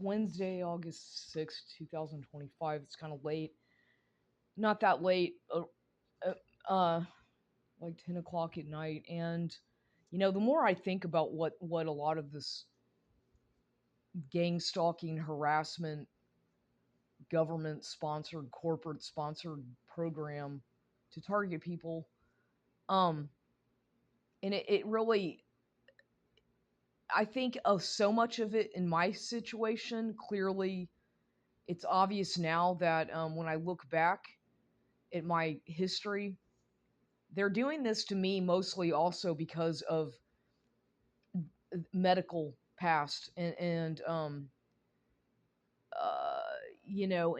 Wednesday, August 6th, 2025. It's kind of late. Not that late, uh, uh, like 10 o'clock at night. And, the more I think about what a lot of this gang stalking, harassment, government sponsored, corporate sponsored program to target people, um, and it really, I think of so much of it in my situation. Clearly, it's obvious now that when I look back at my history, they're doing this to me mostly also because of medical past and uh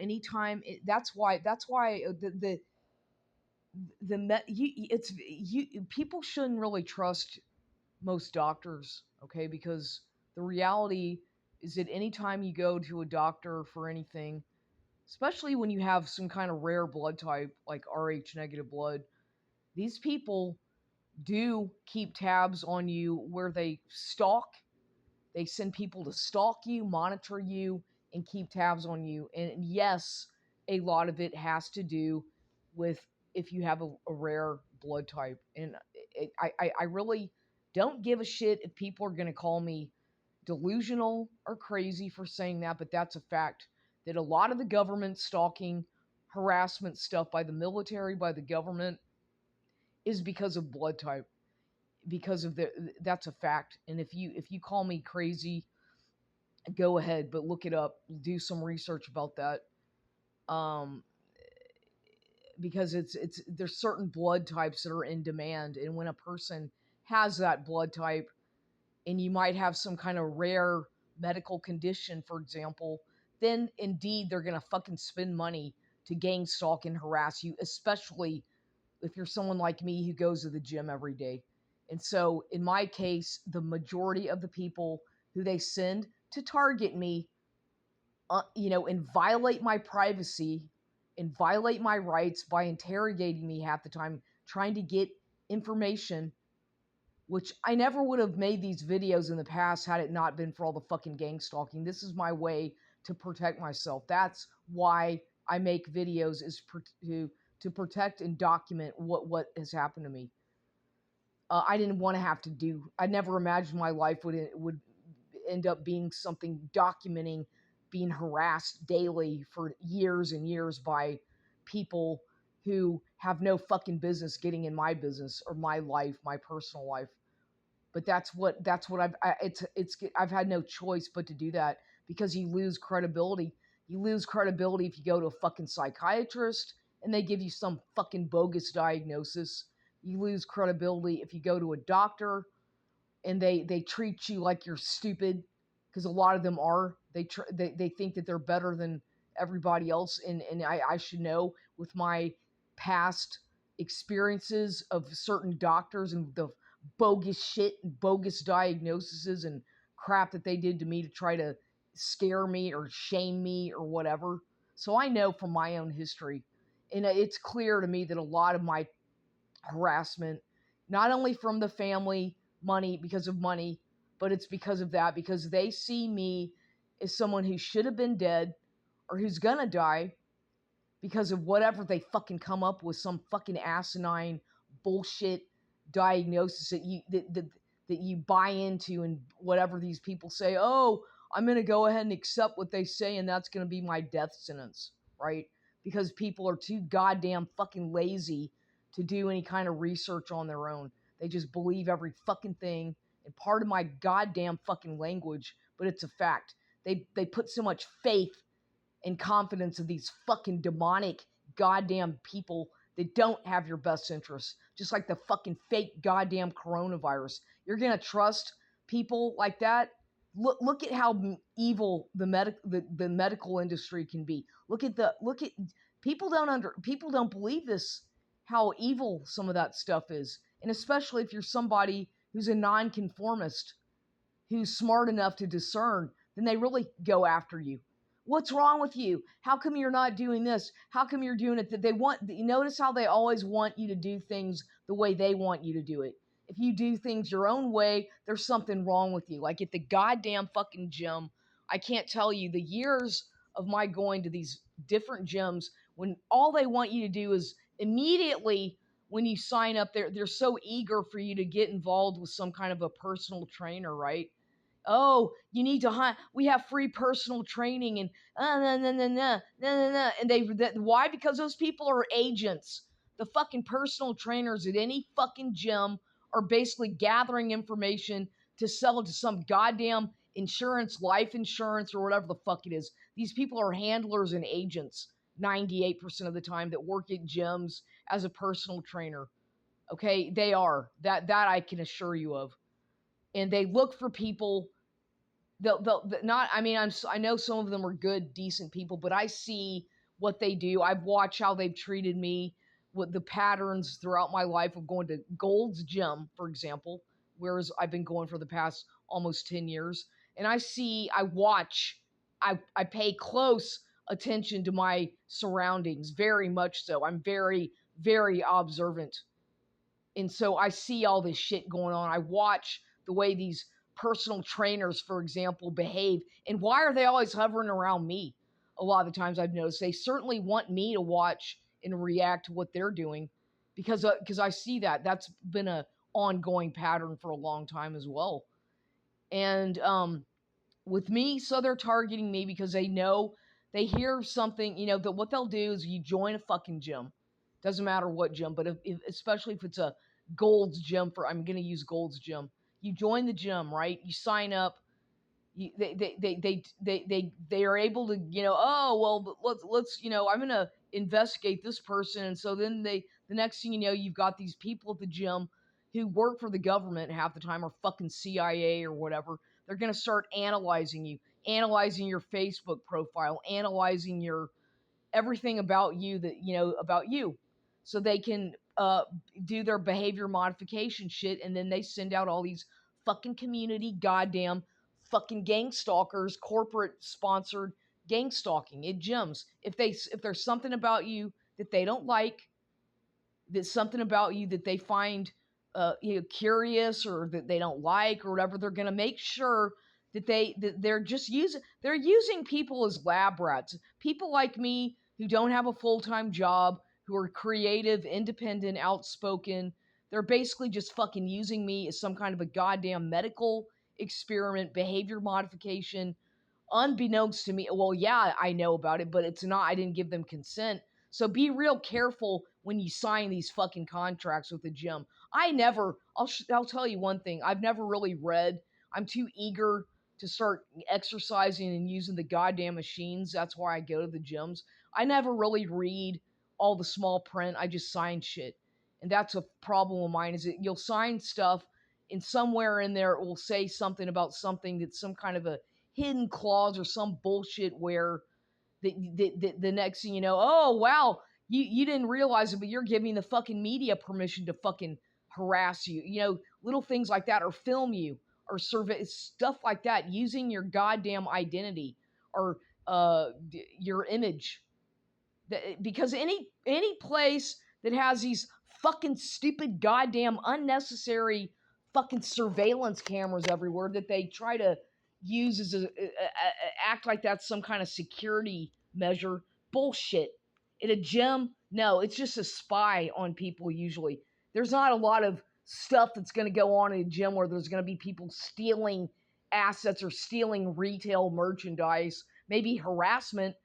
anytime that's why it's you people shouldn't really trust most doctors, okay? Because the reality is that anytime you go to a doctor for anything, especially when you have some kind of rare blood type like Rh negative blood, these people do keep tabs on you where they send people to stalk you, monitor you, and keep tabs on you. And yes, a lot of it has to do with if you have a rare blood type. And I really don't give a shit if people are going to call me delusional or crazy for saying that, but that's a fact that a lot of the government stalking, harassment stuff by the military, by the government, is because of blood type, because of that's a fact. And if you call me crazy, go ahead, but look it up, do some research about that. um because it's there's certain blood types that are in demand, and when a person has that blood type, and you might have some kind of rare medical condition, for example, then indeed they're gonna fucking spend money to gang stalk and harass you, especially if you're someone like me who goes to the gym every day. And so, in my case, the majority of the people who they send to target me, and violate my privacy and violate my rights by interrogating me half the time, trying to get information, which I never would have made these videos in the past had it not been for all the fucking gang stalking. This is my way to protect myself. That's why I make videos, is to protect and document what has happened to me. I didn't want to have to do. I never imagined my life would end up being something documenting being harassed daily for years and years by people who have no fucking business getting in my business or my life, my personal life. But that's what I've had no choice but to do that, because you lose credibility. You lose credibility if you go to a fucking psychiatrist and they give you some fucking bogus diagnosis. You lose credibility if you go to a doctor and they treat you like you're stupid, because a lot of them are. They think that they're better than everybody else, and I should know with my past experiences of certain doctors and the bogus shit and bogus diagnoses and crap that they did to me to try to scare me or shame me or whatever. So I know from my own history, and it's clear to me that a lot of my harassment, not only from the family, money, because of money, but it's because of that, because they see me as someone who should have been dead or who's gonna die because of whatever they fucking come up with, some fucking asinine bullshit diagnosis that you buy into, and whatever these people say, oh, I'm gonna go ahead and accept what they say, and that's gonna be my death sentence, right? Because people are too goddamn fucking lazy to do any kind of research on their own. They just believe every fucking thing. And part of my goddamn fucking language, but it's a fact. They put so much faith and confidence of these fucking demonic goddamn people that don't have your best interests. Just like the fucking fake goddamn coronavirus. You're gonna trust people like that? Look at how evil the medical industry can be. Look at people don't believe this, how evil some of that stuff is. And especially if you're somebody who's a nonconformist, who's smart enough to discern, then they really go after you. What's wrong with you? How come you're not doing this? How come you're doing it? That they want. You notice how they always want you to do things the way they want you to do it. If you do things your own way, there's something wrong with you. Like at the goddamn fucking gym, I can't tell you the years of my going to these different gyms when all they want you to do is immediately when you sign up, they're so eager for you to get involved with some kind of a personal trainer, right? Oh, you need to hunt. We have free personal training and no, no, no, no, no, no. And why? Because those people are agents. The fucking personal trainers at any fucking gym are basically gathering information to sell it to some goddamn insurance, life insurance, or whatever the fuck it is. These people are handlers and agents 98% of the time that work at gyms as a personal trainer. Okay, they are. That I can assure you of. And they look for people. They'll not. I mean, I know some of them are good, decent people, but I see what they do. I've watched how they've treated me, with the patterns throughout my life of going to Gold's Gym, for example, whereas I've been going for the past almost 10 years. And I watch, I pay close attention to my surroundings, very much so. I'm very, very observant. And so I see all this shit going on. I watch the way these personal trainers, for example, behave. And why are they always hovering around me? A lot of the times I've noticed they certainly want me to watch and react to what they're doing because I see that. That's been a ongoing pattern for a long time as well. And with me, so they're targeting me because they know, they hear something, that what they'll do is you join a fucking gym. Doesn't matter what gym, but especially if it's a Gold's Gym, I'm going to use Gold's Gym. You join the gym, right? You sign up. They are able to, oh, well, let's, I'm going to investigate this person. And so then the next thing you know, you've got these people at the gym who work for the government half the time, or fucking CIA or whatever. They're going to start analyzing you, analyzing your Facebook profile, analyzing your everything about you about you, so they can do their behavior modification shit, and then they send out all these fucking community goddamn fucking gang stalkers, corporate sponsored gang stalking at gyms. If there's something about you that they don't like, that's something about you that they find curious, or that they don't like, or whatever, they're going to make sure that they're using people as lab rats. People like me who don't have a full-time job, who are creative, independent, outspoken. They're basically just fucking using me as some kind of a goddamn medical experiment, behavior modification, unbeknownst to me. Well, yeah, I know about it, but it's not, I didn't give them consent. So be real careful when you sign these fucking contracts with the gym. I'll tell you one thing. I've never really read. I'm too eager to start exercising and using the goddamn machines. That's why I go to the gyms. I never really read all the small print. I just sign shit. And that's a problem of mine, is that you'll sign stuff and somewhere in there it will say something about something that's some kind of a hidden clause or some bullshit where the next thing you know, oh wow, you didn't realize it, but you're giving the fucking media permission to fucking harass you. Little things like that, or film you, or survey stuff like that, using your goddamn identity or your image. Because any place that has these fucking stupid goddamn unnecessary fucking surveillance cameras everywhere that they try to use as act like that's some kind of security measure. Bullshit. In a gym, no, it's just a spy on people usually. There's not a lot of stuff that's going to go on in a gym where there's going to be people stealing assets or stealing retail merchandise, maybe harassment.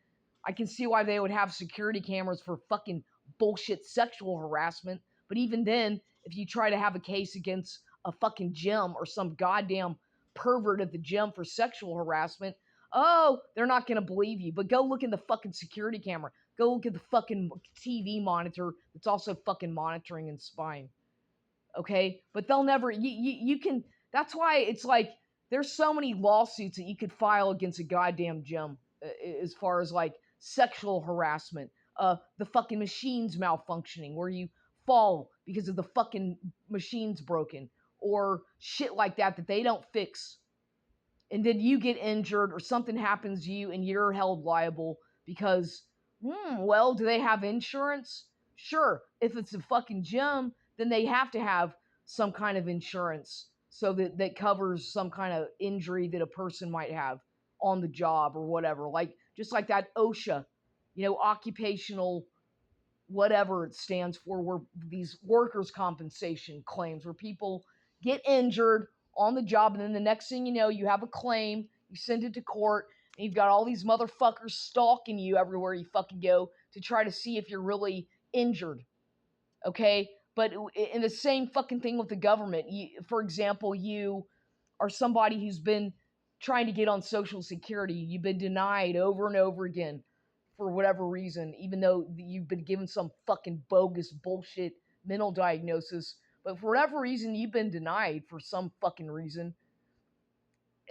I can see why they would have security cameras for fucking bullshit sexual harassment. But even then, if you try to have a case against a fucking gym or some goddamn pervert at the gym for sexual harassment, oh, they're not going to believe you. But go look in the fucking security camera. Go look at the fucking TV monitor that's also fucking monitoring and spying. Okay? But they'll never, you can, that's why it's like, there's so many lawsuits that you could file against a goddamn gym as far as like sexual harassment, the fucking machines malfunctioning where you fall because of the fucking machines broken, or shit like that they don't fix, and then you get injured or something happens to you and you're held liable because, well, do they have insurance? Sure. If it's a fucking gym, then they have to have some kind of insurance so that covers some kind of injury that a person might have on the job or whatever. Like, just like that OSHA, occupational whatever it stands for, where these workers' compensation claims, where people get injured on the job, and then the next thing you know, you have a claim, you send it to court, and you've got all these motherfuckers stalking you everywhere you fucking go to try to see if you're really injured. Okay? But in the same fucking thing with the government, for example, you are somebody who's been trying to get on Social Security, you've been denied over and over again for whatever reason, even though you've been given some fucking bogus bullshit mental diagnosis, but for whatever reason, you've been denied for some fucking reason.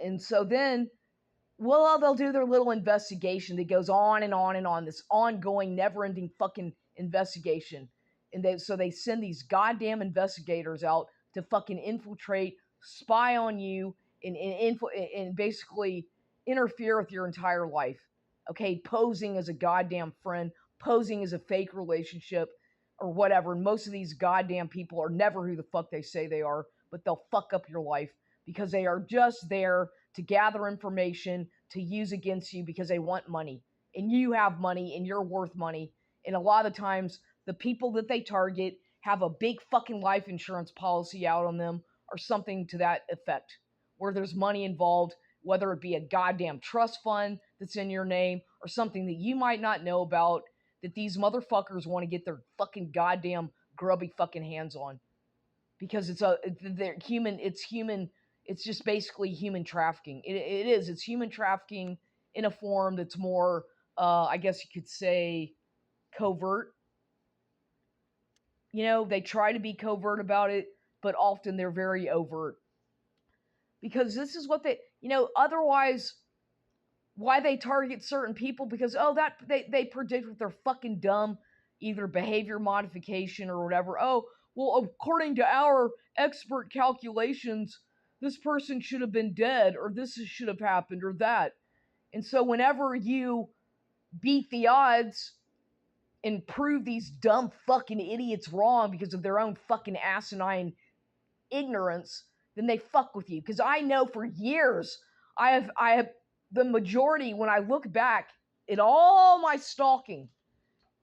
And so then, well, they'll do their little investigation that goes on and on and on, this ongoing, never-ending fucking investigation. And so they send these goddamn investigators out to fucking infiltrate, spy on you, and basically interfere with your entire life. Okay, posing as a goddamn friend, posing as a fake relationship, or whatever. And most of these goddamn people are never who the fuck they say they are, but they'll fuck up your life because they are just there to gather information to use against you because they want money. And you have money and you're worth money. And a lot of times, the people that they target have a big fucking life insurance policy out on them or something to that effect, where there's money involved, whether it be a goddamn trust fund that's in your name or something that you might not know about that these motherfuckers want to get their fucking goddamn grubby fucking hands on. Because they're human, it's just basically human trafficking. It's human trafficking in a form that's more, I guess you could say, covert. They try to be covert about it, but often they're very overt. Because this is what otherwise, why they target certain people, because, that they predict with their fucking dumb, either behavior modification or whatever. Oh, well, according to our expert calculations, this person should have been dead, or this should have happened, or that. And so whenever you beat the odds and prove these dumb fucking idiots wrong because of their own fucking asinine ignorance, then they fuck with you. Because I know for years, I have the majority, when I look back at all my stalking,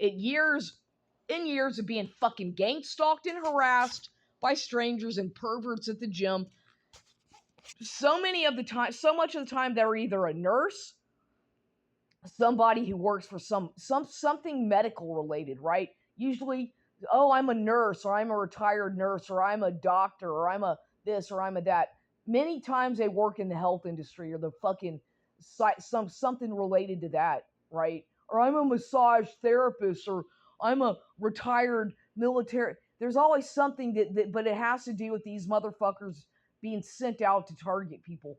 in years of being fucking gang stalked and harassed by strangers and perverts at the gym, so much of the time, they were either a nurse, somebody who works for something medical related, right? Usually, I'm a nurse, or I'm a retired nurse, or I'm a doctor, or I'm a this, or I'm a that. Many times they work in the health industry or the fucking something related to that, right? Or I'm a massage therapist, or I'm a retired military. There's always something but it has to do with these motherfuckers being sent out to target people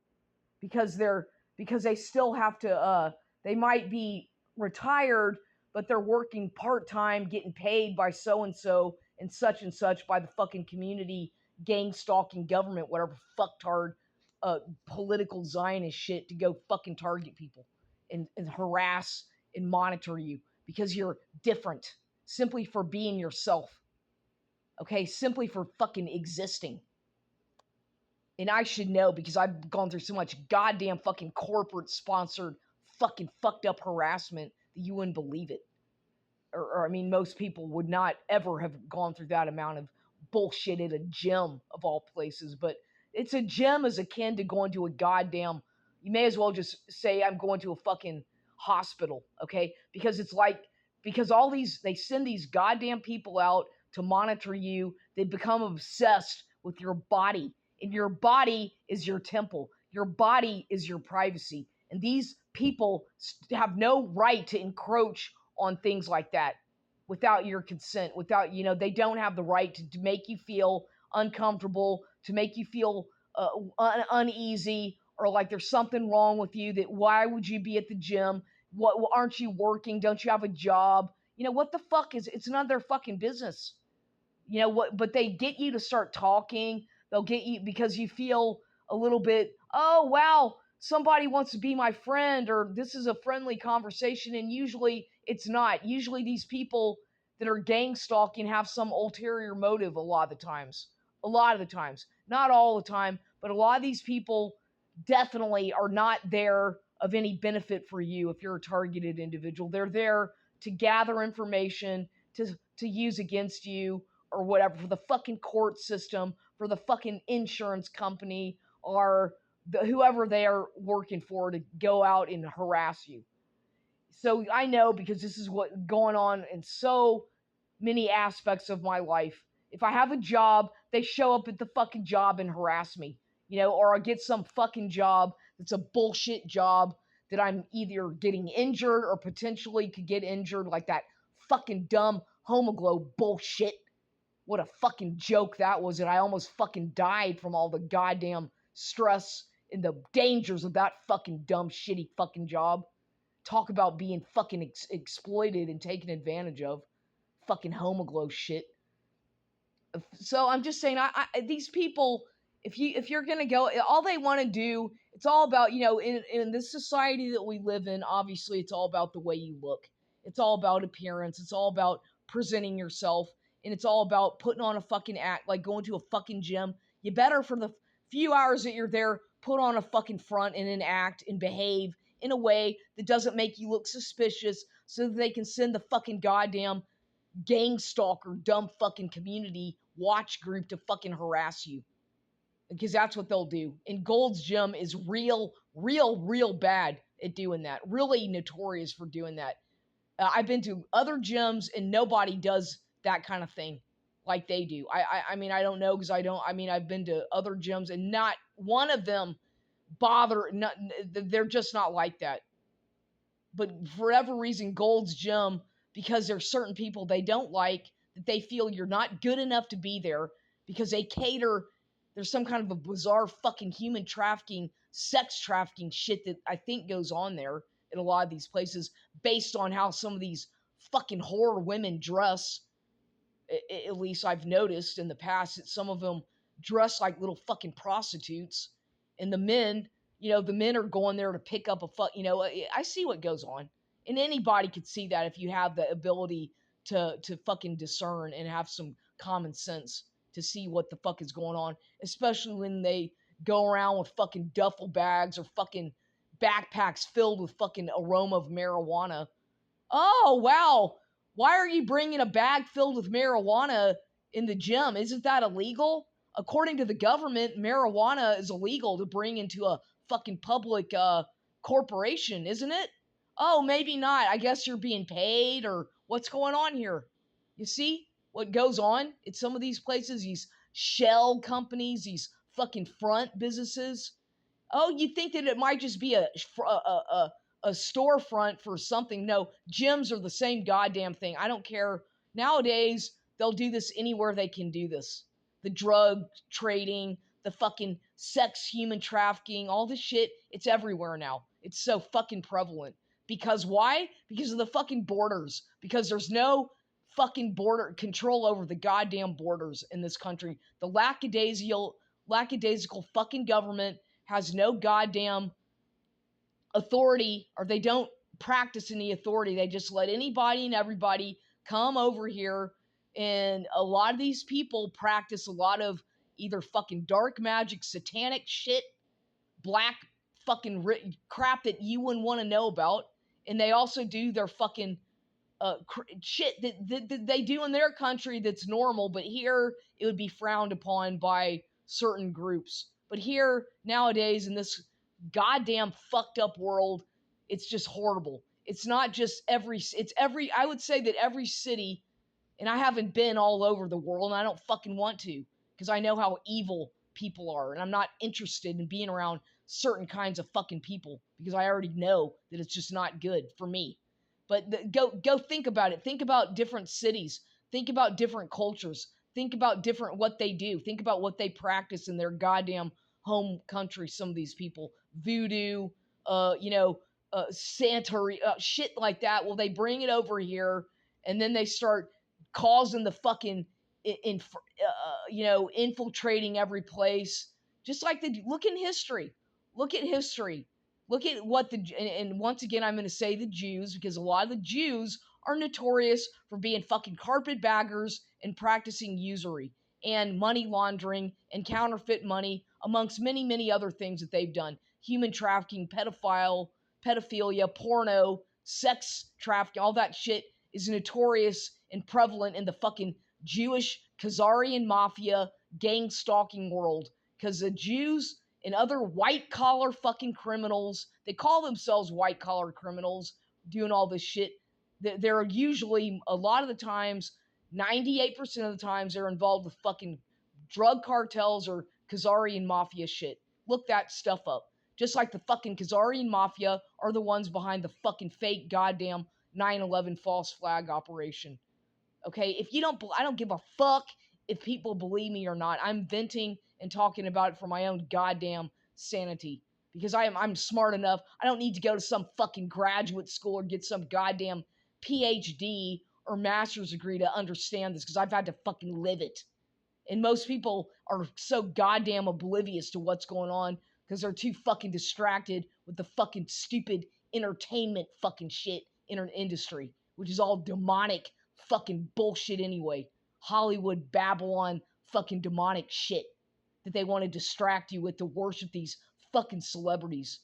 because they still have to. They might be retired, but they're working part-time, getting paid by so-and-so and such by the fucking community, gang stalking government, whatever fucktard political Zionist shit, to go fucking target people and harass and monitor you because you're different, simply for being yourself. Okay? Simply for fucking existing. And I should know because I've gone through so much goddamn fucking corporate sponsored fucking fucked up harassment that you wouldn't believe it. Or I mean, most people would not ever have gone through that amount of bullshit at a gym of all places. But it's a gym is akin to going to a goddamn, you may as well just say I'm going to a fucking hospital, okay? Because they send these goddamn people out to monitor you. They become obsessed with your body. And your body is your temple. Your body is your privacy. And these people have no right to encroach on things like that without your consent, they don't have the right to make you feel uncomfortable, to make you feel uneasy, or like there's something wrong with you, that why would you be at the gym? What, aren't you working? Don't you have a job? What the fuck it's none of their fucking business. But they get you to start talking. They'll get you because you feel a little bit, oh, wow, somebody wants to be my friend, or this is a friendly conversation, and usually it's not. Usually these people that are gang stalking have some ulterior motive a lot of the times. A lot of the times. Not all the time, but a lot of these people definitely are not there of any benefit for you if you're a targeted individual. They're there to gather information to use against you or whatever, for the fucking court system, for the fucking insurance company, or whoever they are working for to go out and harass you. So I know, because this is what's going on in so many aspects of my life. If I have a job, they show up at the fucking job and harass me, or I get some fucking job that's a bullshit job that I'm either getting injured or potentially could get injured, like that fucking dumb Homoglow bullshit. What a fucking joke that was, and I almost fucking died from all the goddamn stress and the dangers of that fucking dumb, shitty fucking job. Talk about being fucking exploited and taken advantage of. Fucking Homoglow shit. So I'm just saying, these people, if you're gonna go, all they want to do, it's all about, in this society that we live in. Obviously, it's all about the way you look. It's all about appearance. It's all about presenting yourself, and it's all about putting on a fucking act, like going to a fucking gym. You better, for the few hours that you're there, put on a fucking front and an act and behave in a way that doesn't make you look suspicious, so that they can send the fucking goddamn gang stalker, dumb fucking community watch group to fucking harass you. Because that's what they'll do. And Gold's Gym is real bad at doing that. Really notorious for doing that. I've been to other gyms and nobody does that kind of thing like they do. I mean, I don't know, because I've been to other gyms and not one of them they're just not like that. But for whatever reason, Gold's Gym, because there's certain people they don't like, that they feel you're not good enough to be there, because they cater, there's some kind of a bizarre fucking human trafficking, sex trafficking shit that I think goes on there in a lot of these places, based on how some of these fucking horror women dress. At least I've noticed in the past that some of them dress like little fucking prostitutes, and the men are going there to pick up I see what goes on. And anybody could see that if you have the ability to fucking discern and have some common sense to see what the fuck is going on, especially when they go around with fucking duffel bags or fucking backpacks filled with fucking aroma of marijuana. Oh, wow. Why are you bringing a bag filled with marijuana in the gym? Isn't that illegal? According to the government, marijuana is illegal to bring into a fucking public corporation, isn't it? Oh, maybe not. I guess you're being paid, or what's going on here? You see what goes on at some of these places, these shell companies, these fucking front businesses. Oh, you think that it might just be a storefront for something? No, gyms are the same goddamn thing. I don't care. Nowadays, they'll do this anywhere they can do this. The drug trading, the fucking sex, human trafficking, all this shit, it's everywhere now. It's so fucking prevalent. Because why? Because of the fucking borders. Because there's no fucking border control over the goddamn borders in this country. The lackadaisical fucking government has no goddamn authority, or they don't practice any authority. They just let anybody and everybody come over here, and a lot of these people practice a lot of either fucking dark magic, satanic shit, black fucking crap that you wouldn't want to know about, and they also do their fucking shit that they do in their country that's normal, but here it would be frowned upon by certain groups. But here, nowadays, in this goddamn fucked up world, it's just horrible. It's not just I would say that every city, and I haven't been all over the world, and I don't fucking want to, because I know how evil people are, and I'm not interested in being around certain kinds of fucking people, because I already know that it's just not good for me. But go think about it. Think about different cities. Think about different cultures. Think about what they do. Think about what they practice in their goddamn home country. Some of these people, voodoo, Santeria, shit like that. Well, they bring it over here, and then they start causing the fucking, infiltrating every place. Just like look in history. Look at history. Look at what and once again, I'm going to say the Jews, because a lot of the Jews are notorious for being fucking carpetbaggers and practicing usury and money laundering and counterfeit money, amongst many, many other things that they've done. Human trafficking, pedophile, pedophilia, porno, sex trafficking, all that shit is notorious and prevalent in the fucking Jewish Khazarian mafia gang stalking world. Because the Jews and other white collar fucking criminals, they call themselves white collar criminals, doing all this shit. They're usually, a lot of the times, 98% of the times, they're involved with fucking drug cartels or Khazarian mafia shit. Look that stuff up. Just like the fucking Khazarian mafia are the ones behind the fucking fake goddamn 9/11 false flag operation. Okay, if you don't, I don't give a fuck if people believe me or not. I'm venting and talking about it for my own goddamn sanity because I'm smart enough. I don't need to go to some fucking graduate school or get some goddamn PhD or master's degree to understand this because I've had to fucking live it. And most people are so goddamn oblivious to what's going on because they're too fucking distracted with the fucking stupid entertainment fucking shit in our industry, which is all demonic fucking bullshit anyway. Hollywood, Babylon, fucking demonic shit that they want to distract you with to worship these fucking celebrities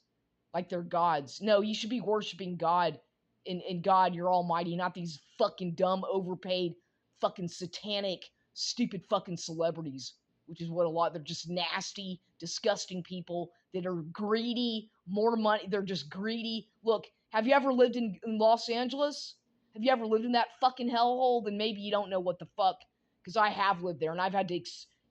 like they're gods. No, you should be worshiping God in God, your almighty, not these fucking dumb, overpaid, fucking satanic, stupid fucking celebrities, which is what a lot, they're just nasty, disgusting people that are greedy, more money, they're just greedy. Look, have you ever lived in Los Angeles? Have you ever lived in that fucking hellhole? Then maybe you don't know what the fuck, because I have lived there, and I've had to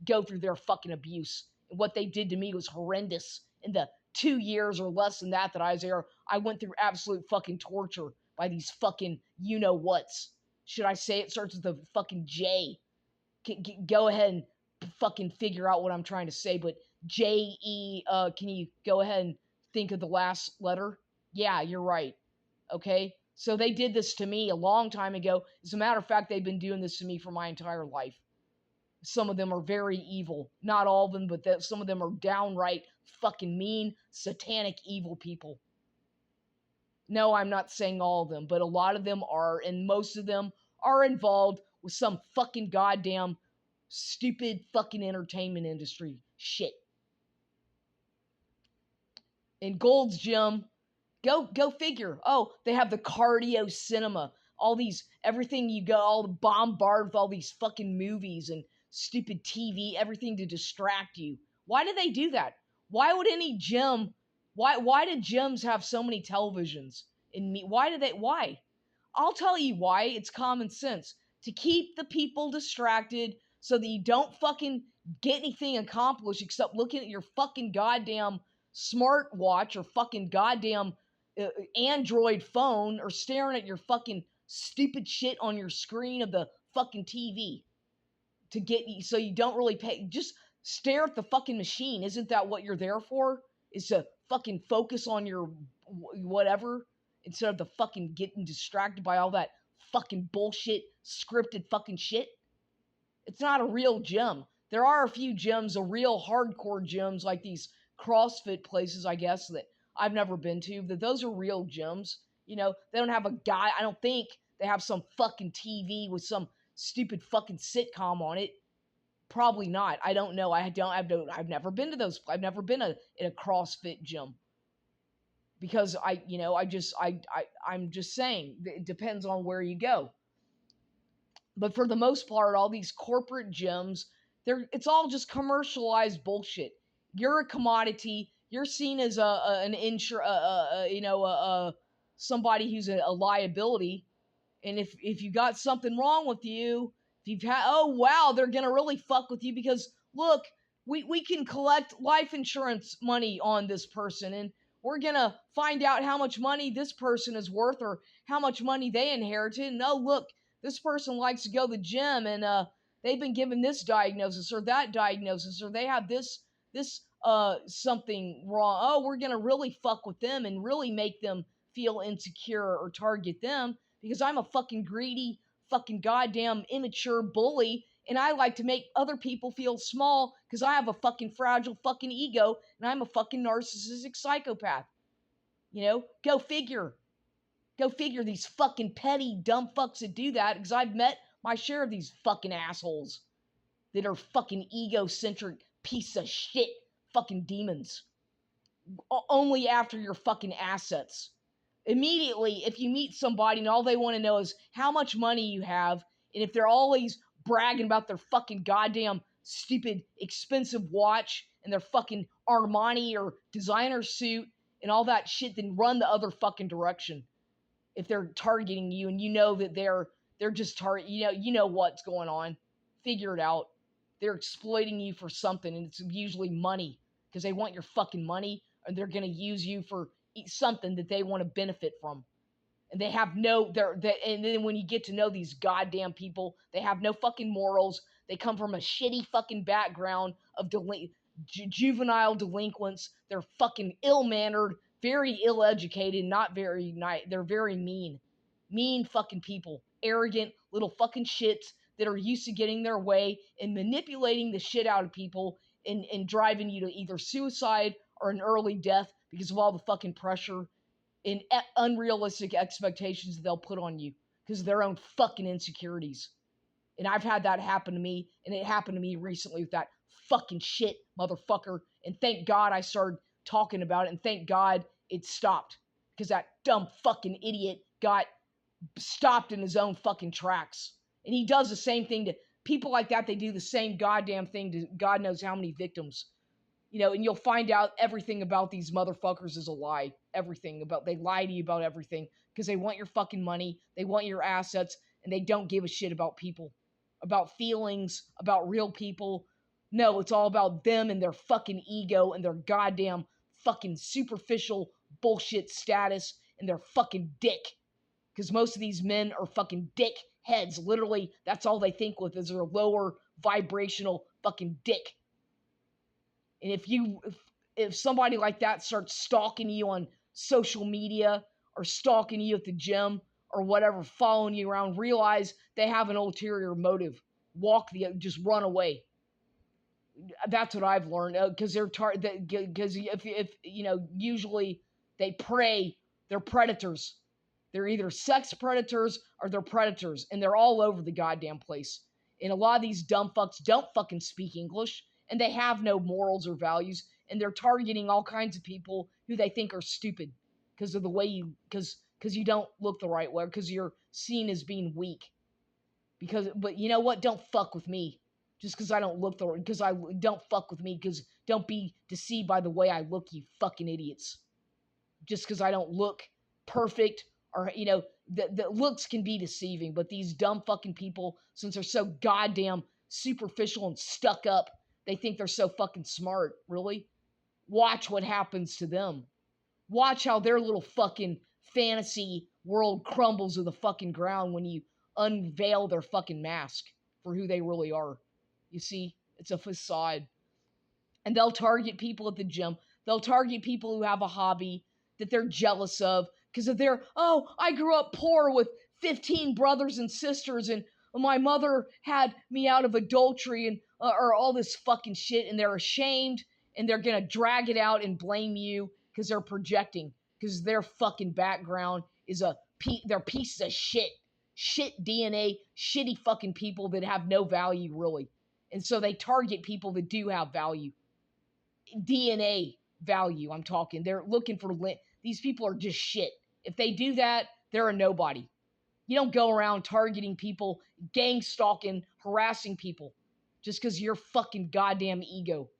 go through their fucking abuse. And what they did to me was horrendous. In the 2 years or less than that I was there, I went through absolute fucking torture by these fucking you-know-whats. Should I say it starts with a fucking J? Go ahead and fucking figure out what I'm trying to say, but J-E, can you go ahead and think of the last letter? Yeah, you're right. Okay? So they did this to me a long time ago. As a matter of fact, they've been doing this to me for my entire life. Some of them are very evil. Not all of them, but some of them are downright fucking mean, satanic, evil people. No, I'm not saying all of them, but a lot of them are, and most of them are involved with some fucking goddamn stupid fucking entertainment industry shit. In Gold's Gym, go figure. Oh, they have the cardio cinema. All these, everything you go, all the bombard with all these fucking movies and stupid TV, everything to distract you. Why do they do that? Why would any gym, why do gyms have so many televisions? Why? I'll tell you why. It's common sense. To keep the people distracted so that you don't fucking get anything accomplished except looking at your fucking goddamn smartwatch or fucking goddamn Android phone or staring at your fucking stupid shit on your screen of the fucking TV to get you, so you don't really pay. Just stare at the fucking machine. Isn't that what you're there for? Is to fucking focus on your whatever instead of the fucking getting distracted by all that fucking bullshit scripted fucking shit. It's not a real gym. There are a few gyms, a real hardcore gyms like these CrossFit places, I guess, that I've never been to, but those are real gyms. You know, they don't have a guy. I don't think they have some fucking TV with some stupid fucking sitcom on it. Probably not. I don't know. I've never been to those. I've never been in a CrossFit gym because I'm just saying it depends on where you go. But for the most part, all these corporate gyms, it's all just commercialized bullshit. You're a commodity. You're seen as somebody who's a liability. And if you got something wrong with you, if you've had, oh wow, they're gonna really fuck with you because look, we can collect life insurance money on this person, and we're gonna find out how much money this person is worth or how much money they inherited. And oh look, this person likes to go to the gym, and they've been given this diagnosis or that diagnosis, or they have this something wrong. Oh, we're gonna really fuck with them and really make them feel insecure or target them because I'm a fucking greedy, fucking goddamn immature bully, and I like to make other people feel small because I have a fucking fragile fucking ego and I'm a fucking narcissistic psychopath. You know, go figure. Go figure, these fucking petty, dumb fucks that do that, because I've met my share of these fucking assholes that are fucking egocentric piece of shit fucking demons. Only after your fucking assets. Immediately, if you meet somebody and all they want to know is how much money you have, and if they're always bragging about their fucking goddamn stupid expensive watch and their fucking Armani or designer suit and all that shit, then run the other fucking direction. If they're targeting you and you know that they're just you know what's going on. Figure it out. They're exploiting you for something, and it's usually money because they want your fucking money, and they're gonna use you for something that they want to benefit from. And they have and then when you get to know these goddamn people, they have no fucking morals. They come from a shitty fucking background of juvenile delinquents. They're fucking ill-mannered, very ill-educated, not very nice. They're very mean fucking people, arrogant little fucking shits that are used to getting their way and manipulating the shit out of people and driving you to either suicide or an early death because of all the fucking pressure and unrealistic expectations that they'll put on you because of their own fucking insecurities. And I've had that happen to me, and it happened to me recently with that fucking shit motherfucker. And thank God I started talking about it, and thank God it stopped because that dumb fucking idiot got stopped in his own fucking tracks. And he does the same thing to people like that. They do the same goddamn thing to God knows how many victims. You know, and you'll find out everything about these motherfuckers is a lie. Everything about, they lie to you about everything because they want your fucking money, they want your assets, and they don't give a shit about people, about feelings, about real people. No, it's all about them and their fucking ego and their goddamn fucking superficial bullshit status and their fucking dick. Because most of these men are fucking dick heads. Literally, that's all they think with is their lower vibrational fucking dick. And if somebody like that starts stalking you on social media or stalking you at the gym or whatever, following you around, realize they have an ulterior motive. Just run away. That's what I've learned because because if you know, usually they prey. They're predators. They're either sex predators or they're predators, and they're all over the goddamn place. And a lot of these dumb fucks don't fucking speak English, and they have no morals or values, and they're targeting all kinds of people who they think are stupid because of the way because you don't look the right way, because you're seen as being weak. But you know what? Don't fuck with me. Just because I don't look because I don't fuck with me, because don't be deceived by the way I look, you fucking idiots. Just because I don't look perfect, or you know, the looks can be deceiving, but these dumb fucking people, since they're so goddamn superficial and stuck up, they think they're so fucking smart. Really? Watch what happens to them. Watch how their little fucking fantasy world crumbles to the fucking ground when you unveil their fucking mask for who they really are. You see, it's a facade. And they'll target people at the gym. They'll target people who have a hobby that they're jealous of because of I grew up poor with 15 brothers and sisters, and my mother had me out of adultery, and or all this fucking shit, and they're ashamed, and they're gonna drag it out and blame you because they're projecting, because their fucking background is they're pieces of shit DNA, shitty fucking people that have no value really. And so they target people that do have value. DNA value, I'm talking. They're looking for these people are just shit. If they do that, they're a nobody. You don't go around targeting people, gang stalking, harassing people just because of your fucking goddamn ego.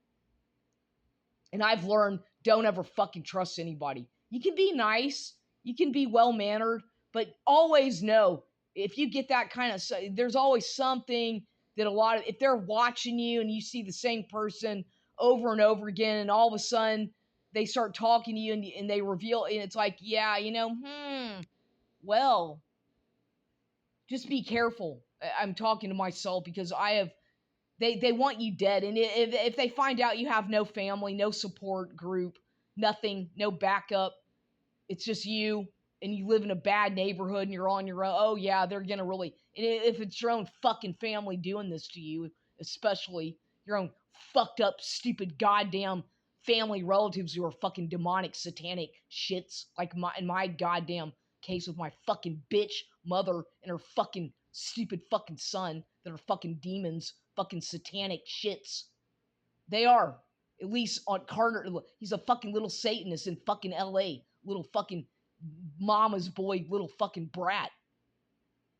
And I've learned, don't ever fucking trust anybody. You can be nice, you can be well-mannered, but always know, if you get that kind of, there's always something that if they're watching you and you see the same person over and over again, and all of a sudden they start talking to you and they reveal, and it's like, yeah, well, just be careful. I'm talking to myself because they want you dead. And if they find out you have no family, no support group, nothing, no backup, it's just you, and you live in a bad neighborhood and you're on your own, oh yeah, they're gonna really, and if it's your own fucking family doing this to you, especially your own fucked up, stupid, goddamn family relatives who are fucking demonic, satanic shits, like in my goddamn case with my fucking bitch mother and her fucking stupid fucking son that are fucking demons, fucking satanic shits. They are. At least on Carter, he's a fucking little Satanist in fucking LA. Little fucking mama's boy little fucking brat.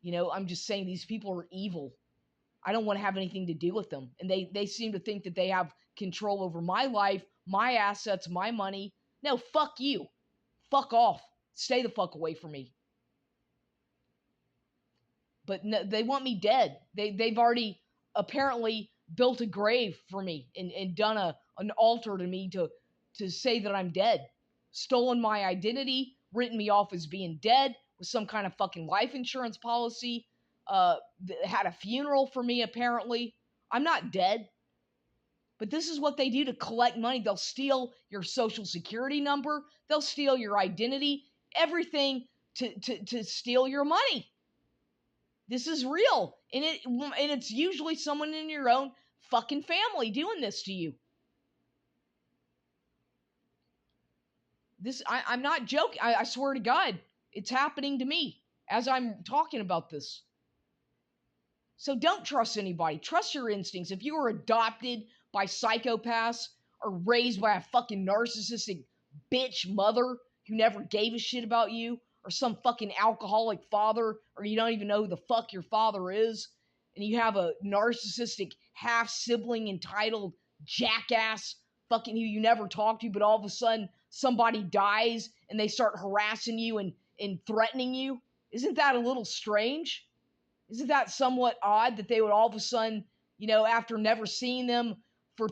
You know, I'm just saying these people are evil. I don't want to have anything to do with them. And they seem to think that they have control over my life, my assets, my money. No, fuck you. Fuck off. Stay the fuck away from me. But no, they want me dead. They've already apparently built a grave for me and done an altar to me to say that I'm dead. Stolen my identity, written me off as being dead with some kind of fucking life insurance policy. Had a funeral for me apparently. I'm not dead. But this is what they do to collect money. They'll steal your social security number. They'll steal your identity. Everything to steal your money. This is real. And it's usually someone in your own fucking family doing this to you. I'm not joking. I swear to God, it's happening to me as I'm talking about this. So don't trust anybody. Trust your instincts. If you were adopted by psychopaths or raised by a fucking narcissistic bitch mother who never gave a shit about you, or some fucking alcoholic father, or you don't even know who the fuck your father is, and you have a narcissistic half-sibling entitled jackass fucking who you never talk to, but all of a sudden somebody dies and they start harassing you and threatening you, isn't that a little strange? Isn't that somewhat odd that they would all of a sudden, you know, after never seeing them who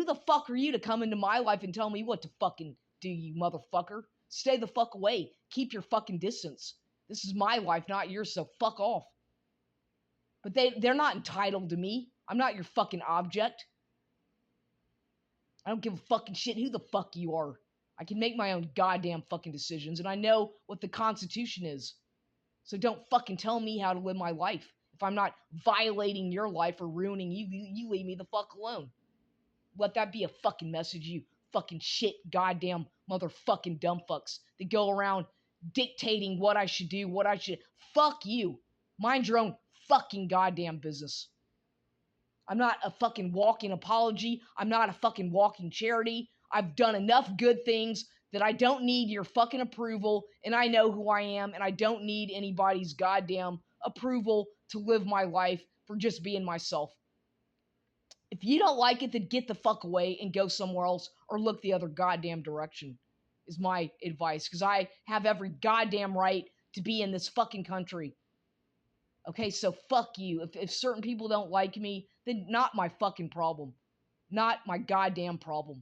the fuck are you to come into my life and tell me what to fucking do, you motherfucker? Stay the fuck away. Keep your fucking distance. This is my life, not yours, so fuck off. But they're not entitled to me. I'm not your fucking object. I don't give a fucking shit who the fuck you are. I can make my own goddamn fucking decisions, and I know what the Constitution is. So don't fucking tell me how to live my life. If I'm not violating your life or ruining you, you leave me the fuck alone. Let that be a fucking message, you fucking shit goddamn motherfucking dumb fucks that go around dictating what I should do, what I should. Fuck you. Mind your own fucking goddamn business. I'm not a fucking walking apology. I'm not a fucking walking charity. I've done enough good things that I don't need your fucking approval, and I know who I am, and I don't need anybody's goddamn approval to live my life for just being myself. If you don't like it, then get the fuck away and go somewhere else or look the other goddamn direction, is my advice. Because I have every goddamn right to be in this fucking country. Okay, so fuck you. If certain people don't like me, then not my fucking problem. Not my goddamn problem.